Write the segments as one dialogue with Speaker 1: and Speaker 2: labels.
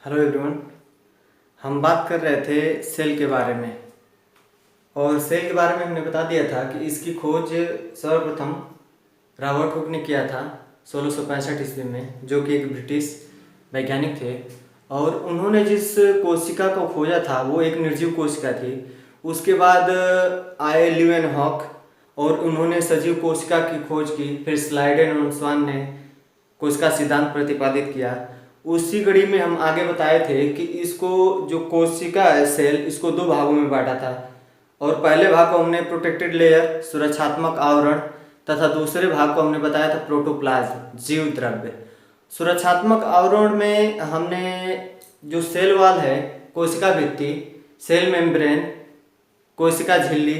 Speaker 1: Hello everyone. हम बात कर रहे थे सेल के बारे में। और सेल के बारे में हमने बता दिया था कि इसकी खोज सर्वप्रथम रॉबर्ट हुक ने किया था 1665 ईस्वी में, जो कि एक ब्रिटिश वैज्ञानिक थे। और उन्होंने जिस कोशिका को खोजा था वो एक निर्जीव कोशिका थी। उसके बाद आए ल्यूवेनहॉक और उन्होंने सजीव कोशिका की खोज की। फिर स्लाइडेन और स्वान ने कोशिका सिद्धांत प्रतिपादित किया। उसी कड़ी में हम आगे बताए थे कि इसको जो कोशिका है सेल, इसको दो भागों में बांटा था। और पहले भाग को हमने प्रोटेक्टेड लेयर, सुरक्षात्मक आवरण, तथा दूसरे भाग को हमने बताया था प्रोटोप्लाज्म, जीव द्रव्य। सुरक्षात्मक आवरण में हमने जो सेल वॉल है, कोशिका भित्ति, सेल मेम्ब्रेन, कोशिका झिल्ली,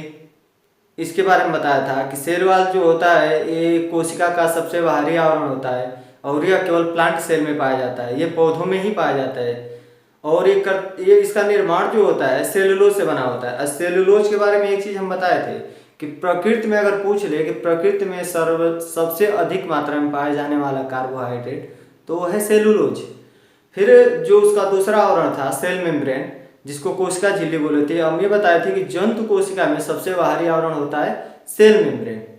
Speaker 1: इसके बारे में बताया था कि सेल वॉल जो होता है ये कोशिका का सबसे बाहरी आवरण होता है और यह केवल प्लांट सेल में पाया जाता है। ये पौधों में ही पाया जाता है। और ये इसका निर्माण जो होता है सेलुलोज से बना होता है। सेलुलोज के बारे में एक चीज़ हम बताए थे कि प्रकृति में अगर पूछ ले कि प्रकृति में सबसे अधिक मात्रा में पाया जाने वाला कार्बोहाइड्रेट, तो वह है सेलुलोज। फिर जो उसका दूसरा आवरण था सेल मेम्ब्रेन, जिसको कोशिका झिल्ली बोले थे, हम ये बताए थे कि जंतु कोशिका में सबसे बाहरी आवरण होता है सेल मेम्ब्रेन।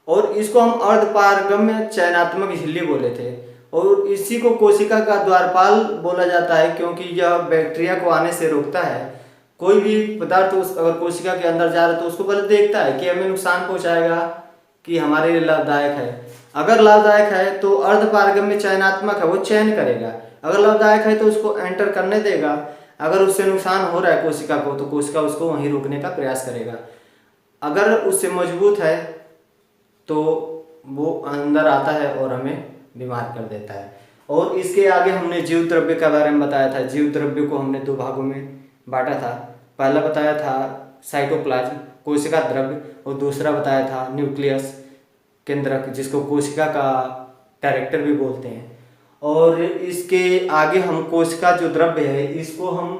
Speaker 1: और इसको हम अर्धपारगम्य चयनात्मक झिल्ली बोले थे। और इसी को कोशिका का द्वारपाल बोला जाता है, क्योंकि यह बैक्टीरिया को आने से रोकता है। कोई भी पदार्थ अगर कोशिका के अंदर जा रहा है तो उसको पहले देखता है कि हमें नुकसान पहुंचाएगा कि हमारे लिए लाभदायक है। अगर लाभदायक है तो अर्धपारगम्य चयनात्मक है, वो चयन करेगा। अगर लाभदायक है तो उसको एंटर करने देगा। अगर उससे नुकसान हो रहा है कोशिका को, तो कोशिका उसको वहीं रोकने का प्रयास करेगा। अगर उससे मजबूत है तो वो अंदर आता है और हमें बीमार कर देता है। और इसके आगे हमने जीव द्रव्य के बारे में बताया था। जीव द्रव्य को हमने दो भागों में बांटा था। पहला बताया था साइटोप्लाज्म, कोशिका द्रव्य, और दूसरा बताया था न्यूक्लियस, केंद्रक, जिसको कोशिका का कैरेक्टर भी बोलते हैं। और इसके आगे हम कोशिका जो द्रव्य है इसको हम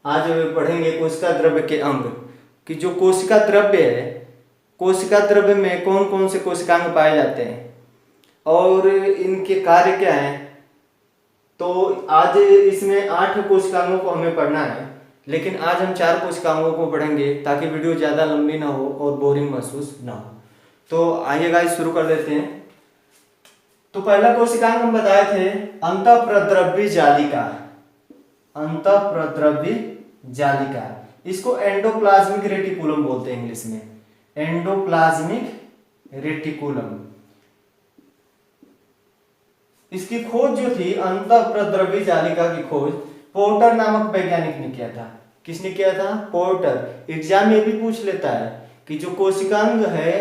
Speaker 1: आज पढ़ेंगे। कोशिका द्रव्य के अंग कि जो कोशिका द्रव्य है, कोशिका द्रव्य में कौन कौन से कोशिकांग पाए जाते हैं और इनके कार्य क्या हैं। तो आज इसमें 8 कोशिकांगों को हमें पढ़ना है, लेकिन आज हम 4 कोशिकांगों को पढ़ेंगे ताकि वीडियो ज़्यादा लंबी ना हो और बोरिंग महसूस ना हो। तो आइए गाइस शुरू कर देते हैं। तो पहला कोशिकांग हम बताए थे अंतःप्रद्रव्य जालिका। अंतःप्रद्रव्य जालिका, इसको एंडोप्लाज्मिक रेटिकुलम बोलते हैं इंग्लिश में, एंडोप्लाज्मिक रेटिकुलम। इसकी खोज जो थी अंतःप्रद्रव्य जालिका की खोज पोर्टर नामक वैज्ञानिक ने किया था। किसने किया था? पोर्टर। एग्जाम में भी पूछ लेता है कि जो कोशिकांग है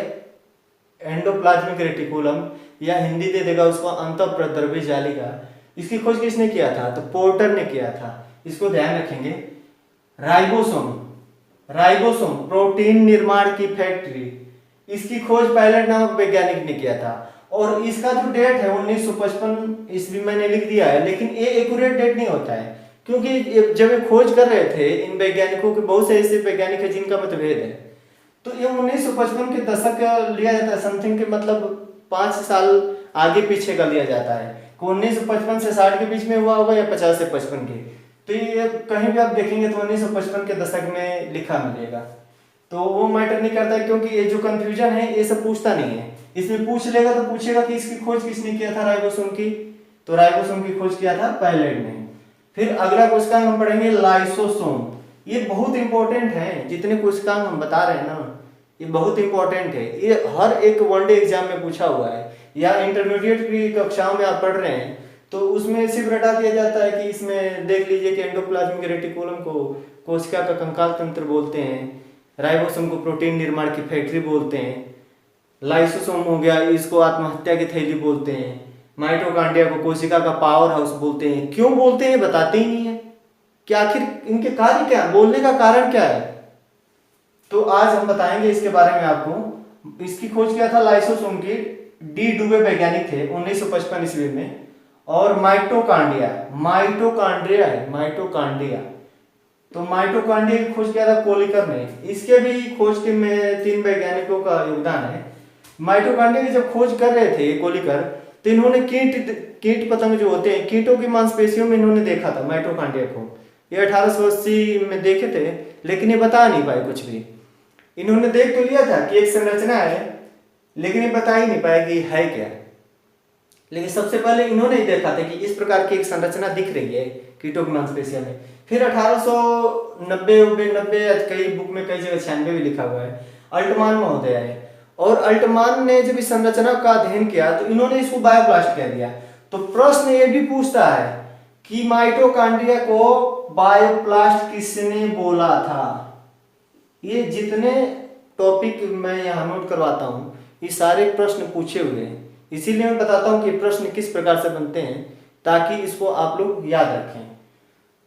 Speaker 1: एंडोप्लाज्मिक रेटिकुलम, या हिंदी दे देगा उसको अंतःप्रद्रव्य जालिका, इसकी खोज किसने किया था? तो पोर्टर ने किया था। इसको ध्यान रखेंगे। राइबोसोम, राइबोसोम प्रोटीन निर्माण की फैक्ट्री, इसकी खोज पायलट नामक वैज्ञानिक ने किया था। और इसका जो डेट है 1955 ईस्वी मैंने लिख दिया है, लेकिन ये एक्यूरेट डेट नहीं होता है, क्योंकि जब ये खोज कर रहे थे इन वैज्ञानिकों के, बहुत से ऐसे वैज्ञानिक है जिनका मतभेद है। तो ये 1955 के दशक लिया जाता है, समथिंग के मतलब 5 साल आगे पीछे का लिया जाता है। 1955 से 60 के बीच में हुआ होगा या 50 से 55 के। तो ये कहीं भी आप देखेंगे तो 1955 के दशक में लिखा मिलेगा। तो वो मैटर नहीं करता है, क्योंकि ये जो कंफ्यूजन है ये सब पूछता नहीं है। इसमें पूछ लेगा तो पूछेगा कि इसकी खोज किसने किया था राइबोसोम की। तो राइबोसोम की खोज किया था पायलट ने। फिर अगला कोशिकांग हम पढ़ेंगे लाइसोसोम। ये बहुत इंपॉर्टेंट है, जितने कोशिकांग हम बता रहे हैं ना ये बहुत इंपॉर्टेंट है। ये हर एक वनडे एग्जाम में पूछा हुआ है, या इंटरमीडिएट की कक्षाओं में आप पढ़ रहे हैं तो उसमें सिर्फ रटा दिया जाता है कि इसमें देख लीजिए कि एंडोप्लाज्मिक रेटिकुलम को कोशिका का कंकाल तंत्र बोलते हैं, राइबोसोम को प्रोटीन निर्माण की फैक्ट्री बोलते हैं, लाइसोसोम हो गया इसको आत्महत्या की थैली बोलते हैं, माइटोकॉन्ड्रिया को कोशिका का पावर हाउस बोलते हैं। क्यों बोलते हैं बताते ही नहीं है कि आखिर इनके कार्य क्या, बोलने का कारण क्या है। तो आज हम बताएंगे इसके बारे में आपको। इसकी खोज किया था लाइसोसोम की, डी डुबे वैज्ञानिक थे 1955 ईस्वी में। और माइटोकॉन्ड्रिया, माइटोकॉन्ड्रिया है माइटोकॉन्ड्रिया, तो माइटोकॉन्ड्रिया की खोज किया था कोलिकर ने। इसके भी खोज के में 3 वैज्ञानिकों का योगदान है। माइटोकॉन्ड्रिया की जब खोज कर रहे थे कोलिकर, तो इन्होंने कीट कीट पतंग जो होते हैं, कीटों की मांसपेशियों में इन्होंने देखा था माइटोकॉन्ड्रिया को। ये 1880 में देखे थे, लेकिन ये बता नहीं पाए कुछ भी। इन्होंने देख तो लिया था कि एक संरचना है, लेकिन ये बता ही नहीं पाया कि है क्या। लेकिन सबसे पहले इन्होंने ही देखा था कि इस प्रकार की एक संरचना दिख रही है कीटों की मांसपेशियों में। फिर 1890 कई बुक में कई जगह 96 भी लिखा हुआ है, अल्टमान महोदय है। और अल्टमान ने जब इस संरचना का अध्ययन किया तो इन्होंने इसको बायोप्लास्ट कह दिया। तो प्रश्न ये भी पूछता है कि माइटोकॉन्ड्रिया को बायोप्लास्ट किसने बोला था। ये जितने टॉपिक मैं यहाँ नोट करवाता हूँ ये सारे प्रश्न पूछे हुए हैं, इसीलिए मैं बताता हूँ कि प्रश्न किस प्रकार से बनते हैं ताकि इसको आप लोग याद रखें।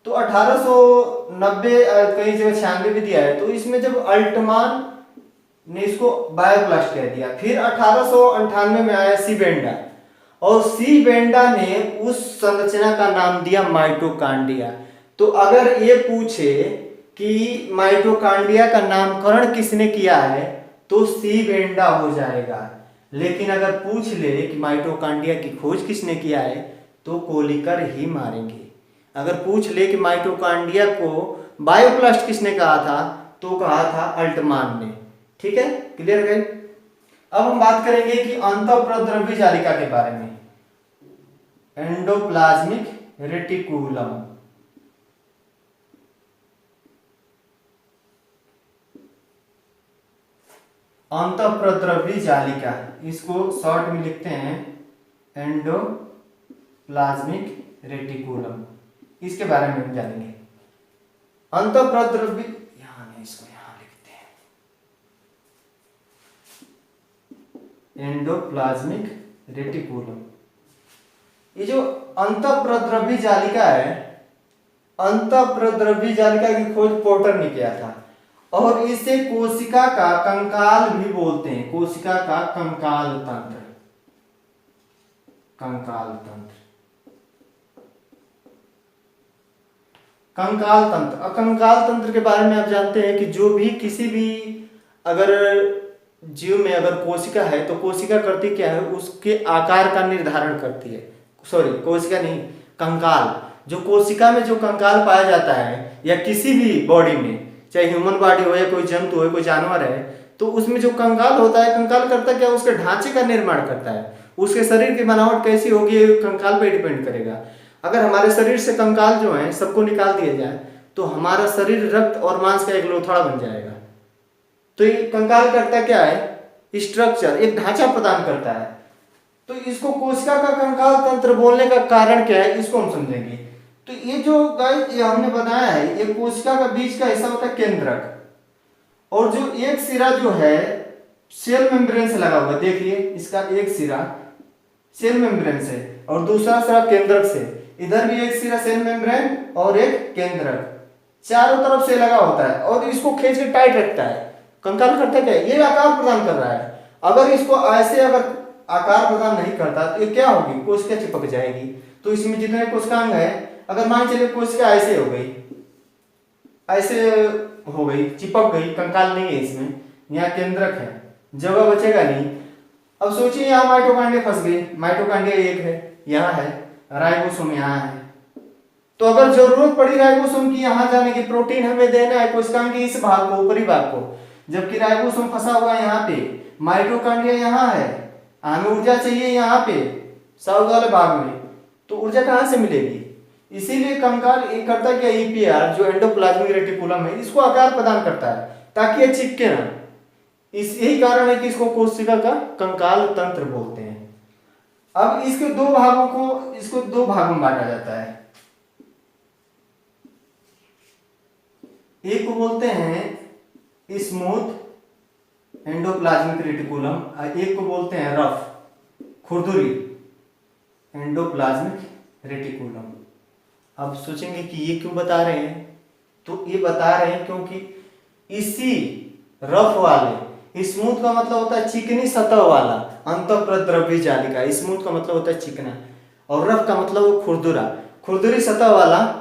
Speaker 1: तो 1890 कई जगह 96 भी दिया है, तो इसमें जब अल्टमान ने इसको बायोप्लास्ट कह दिया। फिर 1898 में आया सीबेंडा, और सीबेंडा ने उस संरचना का नाम दिया माइटोकॉन्ड्रिया। तो अगर ये पूछे कि माइटोकॉन्ड्रिया का नामकरण किसने किया है तो सीबेंडा हो जाएगा। लेकिन अगर पूछ ले कि माइटोकॉन्ड्रिया की खोज किसने किया है तो कोलिकर ही मारेंगे। अगर पूछ ले कि माइटोकॉन्ड्रिया को बायोप्लास्ट किसने कहा था तो कहा था अल्टमान ने। ठीक है, क्लियर है। अब हम बात करेंगे कि अंतःप्रद्रव्य जालिका के बारे में, एंडोप्लाज्मिक रेटिकुलम। अंतःप्रद्रव्य जालिका, इसको शॉर्ट में लिखते हैं एंडोप्लाज्मिक रेटिकुलम। इसके बारे में हम जानेंगे। अंतःप्रद्रव्य, यहां नहीं, इसको यहां लिखते हैं एंडोप्लाज्मिक रेटिकुलम। ये जो अंतःप्रद्रव्य जालिका है, अंतःप्रद्रव्य जालिका की खोज पोर्टर ने किया था, और इसे कोशिका का कंकाल भी बोलते हैं। कोशिका का कंकाल तंत्र, कंकाल तंत्र, कंकाल तंत्र। कंकाल तंत्र के बारे में आप जानते हैं कि जो भी किसी भी अगर जीव में अगर कोशिका है तो कोशिका करती क्या है, उसके आकार का निर्धारण करती है। सॉरी, कोशिका नहीं, कंकाल। जो कोशिका में जो कंकाल पाया जाता है या किसी भी बॉडी में, चाहे ह्यूमन बॉडी हो या कोई जंतु हो, कोई जानवर है, तो उसमें जो कंकाल होता है, कंकाल करता क्या, उसके ढांचे का निर्माण करता है। उसके शरीर की बनावट कैसी होगी ये कंकाल पे डिपेंड करेगा। अगर हमारे शरीर से कंकाल जो है सबको निकाल दिया जाए तो हमारा शरीर रक्त और मांस का एक लोथड़ा बन जाएगा। तो ये कंकाल करता क्या है, स्ट्रक्चर, एक ढांचा प्रदान करता है। तो इसको कोशिका का कंकाल तंत्र बोलने का कारण क्या है, इसको हम समझेंगे। तो ये जो गाइस ये हमने बताया है, ये कोशिका का बीच का हिस्सा होता है केंद्रक, और जो एक सिरा जो है सेल मेम्ब्रेन से लगा हुआ, देखिए इसका एक सिरा सेल मेम्ब्रेन से और दूसरा सिरा केंद्रक से। इधर भी एक सिरा सेल मेम्ब्रेन और एक केंद्रक, चारों तरफ से लगा होता है, और इसको खींच के टाइट रखता है। कंकाल करता क्या है, ये आकार प्रदान कर रहा है। अगर इसको ऐसे अगर आकार प्रदान नहीं करता तो ये क्या होगी, कोशिका चिपक जाएगी। तो इसमें जितने कोशिकांग है, अगर मान चलिए कोशिका ऐसे हो गई, ऐसे हो गई, चिपक गई, कंकाल नहीं है इसमें, यहाँ केंद्रक है, जगह बचेगा नहीं। अब सोचिए यहाँ माइटोकॉन्ड्रिया फंस गई, माइटोकॉन्ड्रिया एक है, यहाँ है, राइबोसोम यहाँ है। तो अगर जरूरत पड़ी राइबोसोम की यहाँ जाने की, प्रोटीन हमें देना है कोशिकांग के इस भाग को, ऊपरी भाग को, जबकि राइबोसोम फंसा हुआ है यहाँ पे, माइटोकॉन्ड्रिया यहाँ है, हमें ऊर्जा चाहिए यहाँ पे साउथ वाले भाग में, तो ऊर्जा कहाँ से मिलेगी। इसीलिए कंकाल एक करता क्या, ईपीआर जो एंडोप्लाज्मिक रेटिकुलम है, इसको आकार प्रदान करता है ताकि ये चिपके ना। इस यही कारण है कि इसको कोशिका का कंकाल तंत्र बोलते हैं। अब इसके दो भागों को, इसको दो भागों में बांटा जाता है। एक को बोलते हैं स्मूथ एंडोप्लाज्मिक रेटिकुलम, एक को बोलते हैं रफ खुरदुरी एंडोप्लाज्मिक रेटिकुलम। अब सोचेंगे कि ये क्यों बता रहे हैं, तो ये बता रहे हैं क्योंकि इसी रफ वाले, स्मूथ का मतलब होता है चिकनी सतह वाला, अंतःप्रद्रव्य जालिका, स्मूथ का मतलब होता है चिकना, और रफ का मतलब खुरदुरा, खुरदुरी सतह वाला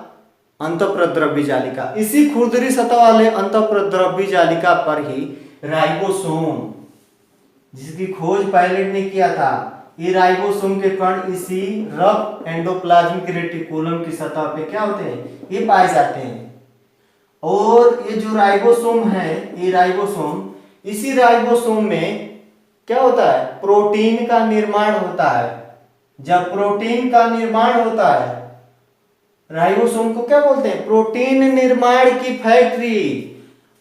Speaker 1: अंतःप्रद्रव्य जालिका। इसी खुरदुरी सतह वाले अंतःप्रद्रव्य जालिका पर ही राइबोसोम, जिसकी खोज पायलट ने किया था, ये राइबोसोम के कण इसी रफ एंडोप्लाज्मिक रेटिकुलम की सतह पे क्या होते हैं, ये पाए जाते हैं। और ये जो राइबोसोम है, ये राइबोसोम, इसी राइबोसोम में क्या होता है, प्रोटीन का निर्माण होता है। जब प्रोटीन का निर्माण होता है, राइबोसोम को क्या बोलते हैं, प्रोटीन निर्माण की फैक्ट्री।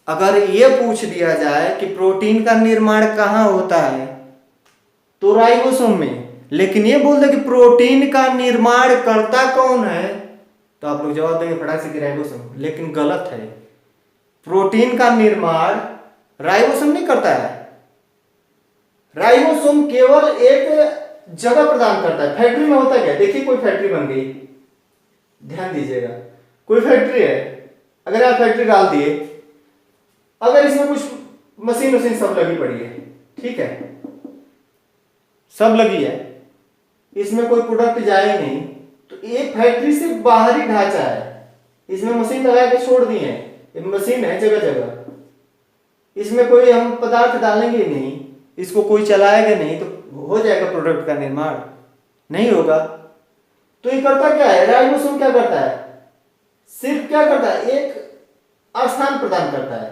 Speaker 1: अगर ये पूछ दिया जाए कि प्रोटीन का निर्माण कहाँ होता है, तो राइबोसोम में, लेकिन ये बोल दे कि प्रोटीन का निर्माण करता कौन है, तो आप लोग जवाब देंगे फटाक से कि राइबोसोम, लेकिन गलत है। प्रोटीन का निर्माण राइबोसोम नहीं करता है। राइबोसोम केवल एक जगह प्रदान करता है। फैक्ट्री में होता क्या, देखिए कोई फैक्ट्री बन गई, ध्यान दीजिएगा, कोई फैक्ट्री है, अगर आप फैक्ट्री डाल दिए, अगर इसमें कुछ मशीन वशीन सब लगी पड़ी है, ठीक है, सब लगी है, इसमें कोई प्रोडक्ट जाए नहीं, तो ये फैक्ट्री से बाहरी ढांचा है, इसमें मशीन लगा के छोड़ दी है, मशीन है जगह जगह, इसमें कोई हम पदार्थ डालेंगे नहीं, इसको कोई चलाएगा नहीं, तो हो जाएगा प्रोडक्ट का निर्माण, नहीं होगा। तो ये करता क्या है, राइबोसोम क्या करता है, सिर्फ क्या करता है, एक स्थान प्रदान करता है,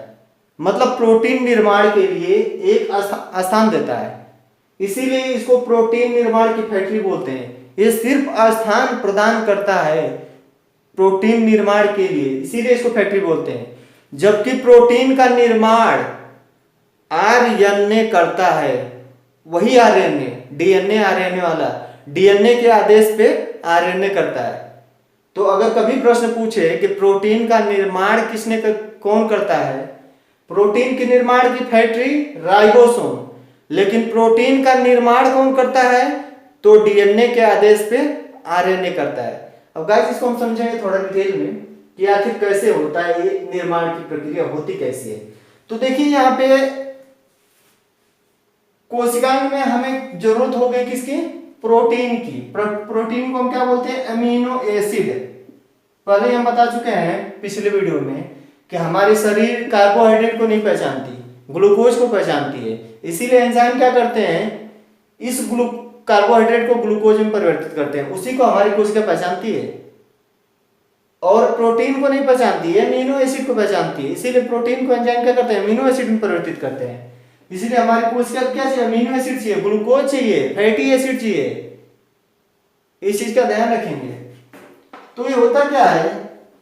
Speaker 1: मतलब प्रोटीन निर्माण के लिए एक स्थान देता है, इसीलिए इसको प्रोटीन निर्माण की फैक्ट्री बोलते हैं। ये सिर्फ स्थान प्रदान करता है प्रोटीन निर्माण के लिए, इसीलिए इसको फैक्ट्री बोलते हैं। जबकि प्रोटीन का निर्माण आरएनए करता है, वही आरएनए, डीएनए आरएनए वाला, डीएनए के आदेश पे आरएनए करता है। तो अगर कभी प्रश्न पूछे कि प्रोटीन का निर्माण कौन करता है, प्रोटीन के निर्माण की फैक्ट्री राइबोसोम, लेकिन प्रोटीन का निर्माण कौन करता है, तो डीएनए के आदेश पे आरएनए करता है। अब गाइस इसको हम समझेंगे थोड़ा डिटेल में कि आखिर कैसे होता है, ये निर्माण की प्रक्रिया होती कैसी है। तो देखिए यहाँ पे कोशिकांग में हमें जरूरत हो गई किसकी, प्रोटीन की। प्रोटीन को हम क्या बोलते हैं, अमीनो एसिड। पहले हम बता चुके हैं पिछले वीडियो में कि हमारे शरीर कार्बोहाइड्रेट को नहीं पहचानती, ग्लूकोज को पहचानती है, इसीलिए एंजाइम क्या करते हैं, इस कार्बोहाइड्रेट को ग्लूकोज में परिवर्तित करते हैं, उसी को हमारी कोशिका पहचानती है। और प्रोटीन को नहीं पहचानती है, अमीनो एसिड को पहचानती है, इसीलिए प्रोटीन को एंजाइम क्या करते हैं, अमीनो एसिड में परिवर्तित करते हैं। इसीलिए हमारी कोशिका क्या चाहिए, अमीनो एसिड चाहिए, ग्लूकोज चाहिए, फैटी एसिड चाहिए, इस चीज का ध्यान रखेंगे। तो ये होता क्या है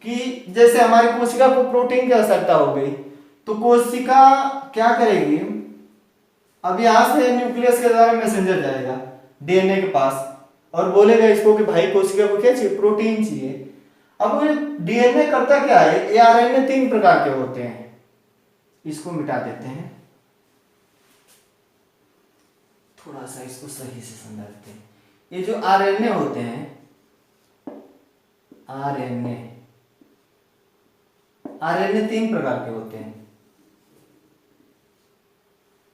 Speaker 1: कि जैसे हमारी कोशिका को प्रोटीन की आवश्यकता हो गई, तो कोशिका क्या करेगी, अब यहां से न्यूक्लियस के द्वारा मैसेंजर जाएगा डीएनए के पास और बोलेगा इसको कि भाई कोशिका को क्या चाहिए, प्रोटीन चाहिए। अब डीएनए करता क्या है, ये आरएनए 3 प्रकार के होते हैं, इसको मिटा देते हैं, थोड़ा सा इसको सही से समझते हैं। ये जो आरएनए होते हैं, आरएनए 3 प्रकार के होते हैं।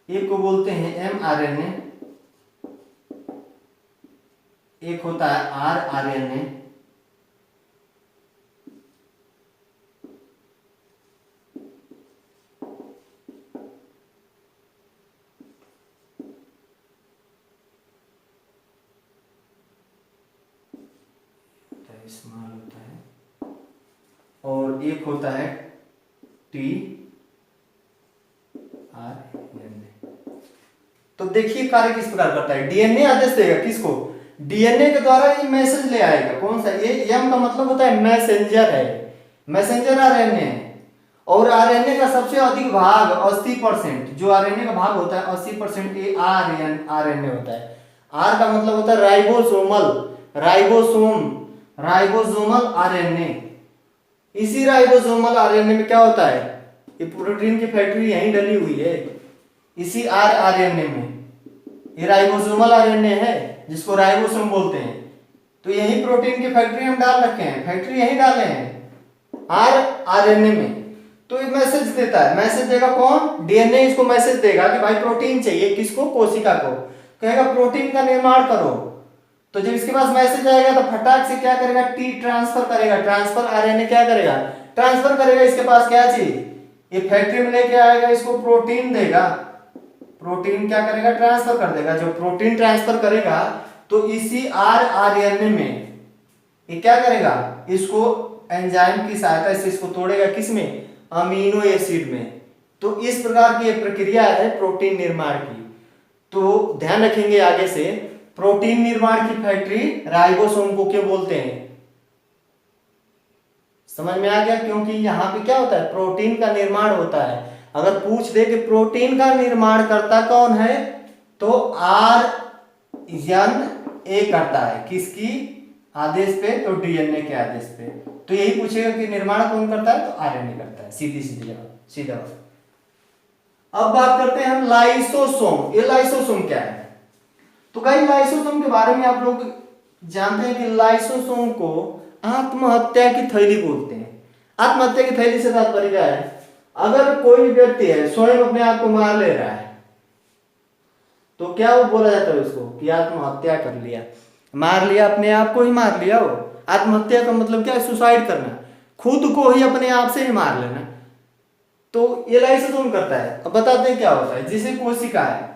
Speaker 1: एक को बोलते हैं एमआरएनए, एक होता है आरआरएनए, स्मॉल होता है, और एक होता है टी आर एन ए। तो देखिए कार्य किस प्रकार करता है, डीएनए आदेश देगा किसको, डीएनए के द्वारा ये मैसेज ले आएगा, कौन सा, ये एम का मतलब होता है मैसेंजर है, मैसेंजर आरएनए है। और आरएनए का सबसे अधिक भाग 80%, जो आरएनए का भाग होता है 80% ये आरएनए होता है। आर का मतलब होता है राइबोसोमल, राइबोसोमल आरएनए। इसी राइबोसोमल आरएनए में क्या होता है, ये प्रोटीन की फैक्ट्री यहीं डली हुई है, इसी आरएनए में। ये राइबोसोमल आरएनए है जिसको राइबोसोम बोलते हैं। तो यही प्रोटीन की फैक्ट्री हम डाल रखे हैं, फैक्ट्री यहीं डाले हैं आरएनए में। तो ये मैसेज देता है, मैसेज देगा कौन, डीएनए इसको मैसेज देगा कि भाई प्रोटीन चाहिए, किसको, कोशिका को, कहेगा प्रोटीन का निर्माण करो। तो जब इसके पास मैसेज आएगा तो फटाक से क्या करेगा, टी ट्रांसफर करेगा, ट्रांसफर आरएनए क्या करेगा, ट्रांसफर करेगा इसके पास क्या चीज, ये फैक्ट्री में लेके आएगा, इसको प्रोटीन देगा, प्रोटीन क्या करेगा, ट्रांसफर कर देगा। जो प्रोटीन ट्रांसफर करेगा तो इसी आरएनए में ये क्या करेगा, इसको एंजाइम की सहायता से इसको तोड़ेगा, किसमें, अमीनो एसिड में। तो इस प्रकार की एक प्रक्रिया है प्रोटीन निर्माण की। तो ध्यान रखेंगे आगे से, प्रोटीन निर्माण की फैक्ट्री राइबोसोम को क्यों बोलते हैं, समझ में आ गया। क्योंकि यहाँ पे क्या होता है, प्रोटीन का निर्माण होता है। अगर पूछ दे कि प्रोटीन का निर्माण करता कौन है, तो आरएनए करता है, किसकी आदेश पे, तो डीएनए के आदेश पे। तो यही पूछेगा कि निर्माण कौन करता है, तो आरएनए करता है। सीधी सीधी जवाब, सीधा। अब बात करते हैं हम लाइसोसोम। ये लाइसोसोम क्या है, तो भाई लाइसोसोम के बारे में आप लोग जानते हैं कि लाइसोसोम को आत्महत्या की थैली बोलते हैं। आत्महत्या की थैली से तात्पर्य क्या है, अगर कोई व्यक्ति है स्वयं अपने आप को मार ले रहा है तो क्या वो बोला जाता है उसको कि आत्महत्या कर लिया, मार लिया, अपने आप को ही मार लिया। वो आत्महत्या का मतलब क्या है, सुसाइड करना, खुद को ही अपने आप से ही मार लेना। तो ये लाइसोसोम करता है। अब बताते हैं क्या होता है, जिसे कोशिका है,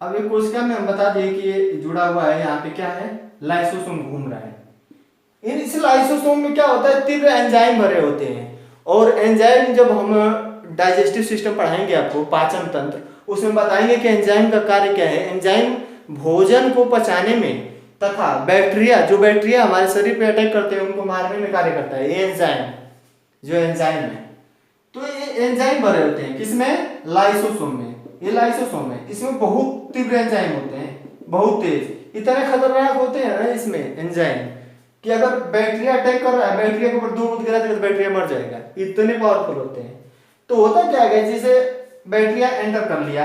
Speaker 1: अब ये कोशिका में हम बता दें कि ये जुड़ा हुआ है, यहाँ पे क्या है, लाइसोसोम घूम रहा है। इस लाइसोसोम में क्या होता है, तीव्र एंजाइम भरे होते हैं। और एंजाइम जब हम डाइजेस्टिव सिस्टम पढ़ाएंगे आपको, पाचन तंत्र, उसमें बताएंगे कि एंजाइम का कार्य क्या है। एंजाइम भोजन को पचाने में तथा बैक्टीरिया, जो बैक्टीरिया हमारे शरीर पे अटैक करते हैं उनको मारने में कार्य करता है। ये एंजाइम, जो एंजाइम है, तो ये एंजाइम भरे होते हैं किसमें, लाइसोसोम में। ये लाइसोसोम है, इसमें बहुत तीव्र एंजाइम होते हैं, बहुत तेज, इतने खतरनाक होते हैं ना इसमें एंजाइम कि अगर बैक्टीरिया अटैक कर रहा है, बैक्टीरिया के ऊपर 2 बूंद गिरा देगा तो बैक्टीरिया मर जाएगा, इतने पावरफुल होते हैं। तो होता क्या है, जैसे बैक्टीरिया एंटर कर लिया,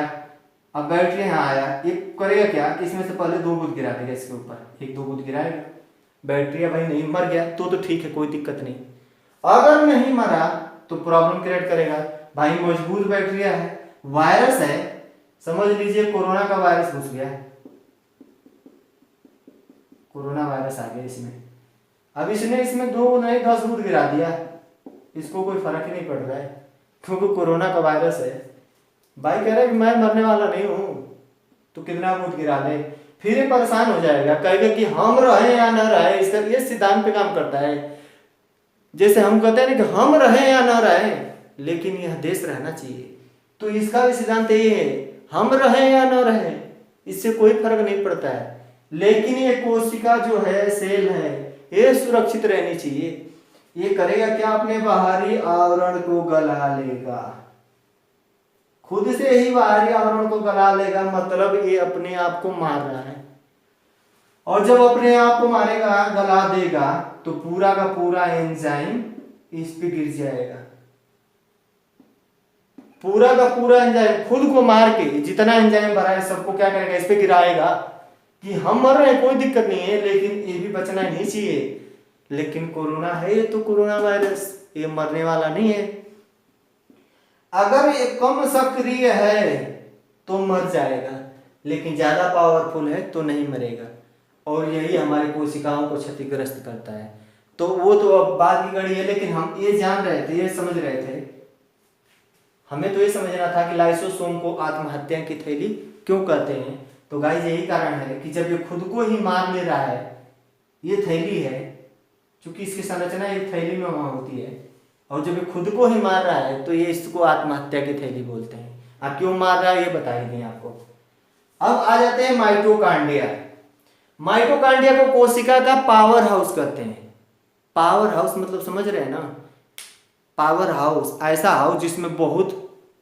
Speaker 1: अब बैक्टीरिया यहाँ आया, ये करेगा क्या कि इसमें से पहले 2 बूंद गिरा देगा इसके ऊपर, 1-2 बूंद गिराएगा, बैक्टीरिया भाई नहीं मर गया तो ठीक है, कोई दिक्कत नहीं। अगर नहीं मरा तो प्रॉब्लम क्रिएट करेगा। भाई मजबूत बैक्टीरिया है, वायरस है, समझ लीजिए कोरोना का वायरस घुस गया, कोरोना वायरस आ गया इसमें। अब इसने इसमें 2 नहीं 10 बूंद गिरा दिया, इसको कोई फर्क ही नहीं पड़ रहा है क्योंकि कोरोना का वायरस है। भाई कह रहा है कि मैं मरने वाला नहीं हूं, तो कितना बूंद गिरा दे, फिर ये परेशान हो जाएगा, कहेगा कि हम रहे या न रहे। इसका ये सिद्धांत पे काम करता है। जैसे हम कहते हैं ना कि हम रहे या न रहे, लेकिन यह देश रहना चाहिए, तो इसका भी सिद्धांत ये है, हम रहे या न रहे इससे कोई फर्क नहीं पड़ता है, लेकिन ये कोशिका जो है, सेल है, ये सुरक्षित रहनी चाहिए। ये करेगा क्या, अपने बाहरी आवरण को गला लेगा, खुद से ही बाहरी आवरण को गला लेगा, मतलब ये अपने आप को मार रहा है। और जब अपने आप को मारेगा, गला देगा, तो पूरा का पूरा एंजाइम इस पे गिर जाएगा। पूरा का पूरा एंजाइम खुद को मार के, जितना एंजाइम भरा है सबको क्या करेगा, इस पे गिराएगा कि हम मर रहे हैं, कोई दिक्कत नहीं है, लेकिन ये भी बचना नहीं चाहिए। लेकिन कोरोना है, ये तो कोरोना वायरस, ये मरने वाला नहीं है। अगर ये कम सक्रिय है तो मर जाएगा, लेकिन ज्यादा पावरफुल है तो नहीं मरेगा। और यही हमारी कोशिकाओं को क्षतिग्रस्त करता है। तो वो तो अब बात की घड़ी है, लेकिन हम ये जान रहे थे, ये समझ रहे थे, हमें तो ये समझना था कि लाइसोसोम को आत्महत्या की थैली क्यों कहते हैं। तो गाइस यही कारण है कि जब ये खुद को ही मार ले रहा है, ये थैली है, क्योंकि इसकी संरचना एक थैली में वहां होती है, और जब ये खुद को ही मार रहा है तो ये इसको आत्महत्या की थैली बोलते हैं। अब क्यों मार रहा है ये बता ही दें आपको। अब आ जाते हैं माइटोकांड्रिया। माइटोकांड्रिया को कोशिका का पावर हाउस कहते हैं। पावर हाउस मतलब समझ रहे हैं ना, पावर हाउस, ऐसा हाउस जिसमें बहुत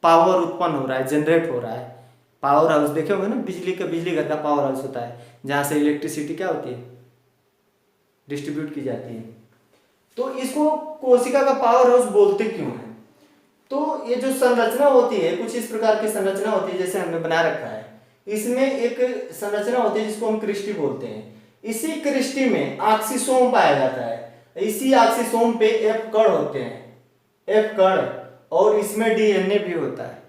Speaker 1: पावर उत्पन्न हो रहा है, जनरेट हो रहा है। पावर हाउस देखे होंगे ना, बिजली घर का पावर हाउस होता है, जहां से इलेक्ट्रिसिटी क्या होती है, डिस्ट्रीब्यूट की जाती है। तो इसको कोशिका का पावर हाउस बोलते क्यों है, तो ये जो संरचना होती है, कुछ इस प्रकार की संरचना होती है जैसे हमने बना रखा है। इसमें एक संरचना होती है जिसको हम क्रिस्टी बोलते हैं। इसी क्रिस्टी में ऑक्सीसोम पाया जाता है। इसी ऑक्सीसोम पे एफ कण होते हैं, एफ कण, और इसमें डीएनए भी होता है,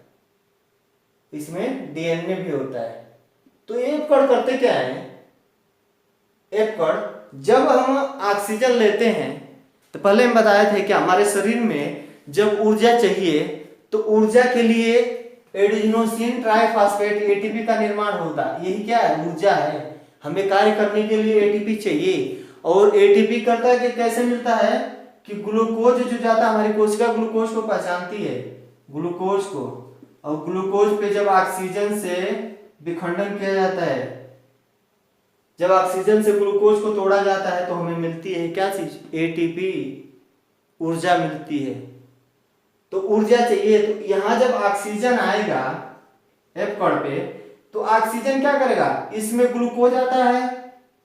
Speaker 1: इसमें डीएनए भी होता है। तो एफ कण करते क्या है, एफ कण जब हम ऑक्सीजन लेते हैं, तो पहले हम बताए थे कि हमारे शरीर में जब ऊर्जा चाहिए तो ऊर्जा के लिए एडिनोसिन ट्राइफॉस्फेट एटीपी का निर्माण होता है। यही क्या है? ऊर्जा है। हमें कार्य करने के लिए एटीपी चाहिए, और एटीपी करता है कि कैसे मिलता है कि ग्लूकोज जो जाता है, हमारी कोशिका ग्लूकोज को पहचानती है, ग्लूकोज को, और ग्लूकोज पे जब ऑक्सीजन से विखंडन किया जाता है, जब ऑक्सीजन से ग्लूकोज को तोड़ा जाता है तो हमें मिलती है क्या चीज? एटीपी, ऊर्जा मिलती है। तो ऊर्जा चाहिए, तो यहां जब ऑक्सीजन आएगा एफ कण पे, तो ऑक्सीजन क्या करेगा? इसमें ग्लूकोज आता है,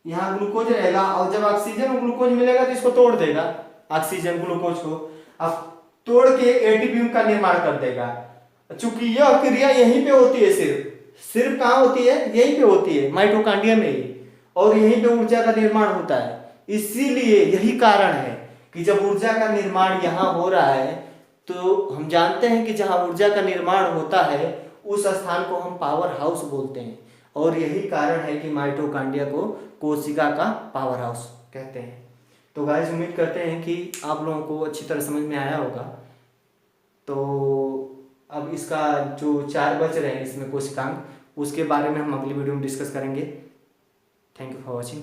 Speaker 1: यहाँ ग्लूकोज रहेगा, और जब ऑक्सीजन और ग्लूकोज मिलेगा तो इसको तोड़ देगा, ऑक्सीजन ग्लूकोज को, अब तोड़ के एटीपी का निर्माण कर देगा। चूंकि यह क्रिया यहीं पे होती है, सिर्फ कहाँ होती है? यहीं पे होती है, माइटोकॉन्ड्रिया में ही, और यहीं पे ऊर्जा का निर्माण होता है। इसीलिए यही कारण है कि जब ऊर्जा का निर्माण यहाँ हो रहा है, तो हम जानते हैं कि जहाँ ऊर्जा का निर्माण होता है उस स्थान को हम पावर हाउस बोलते हैं, और यही कारण है कि माइटोकॉन्ड्रिया को कोशिका का पावर हाउस कहते हैं। तो गाइस, उम्मीद करते हैं कि आप लोगों को अच्छी तरह समझ में आया होगा। तो अब इसका जो 4 बच रहे हैं इसमें कोशिकांग, उसके बारे में हम अगली वीडियो में डिस्कस करेंगे। Thank you for watching.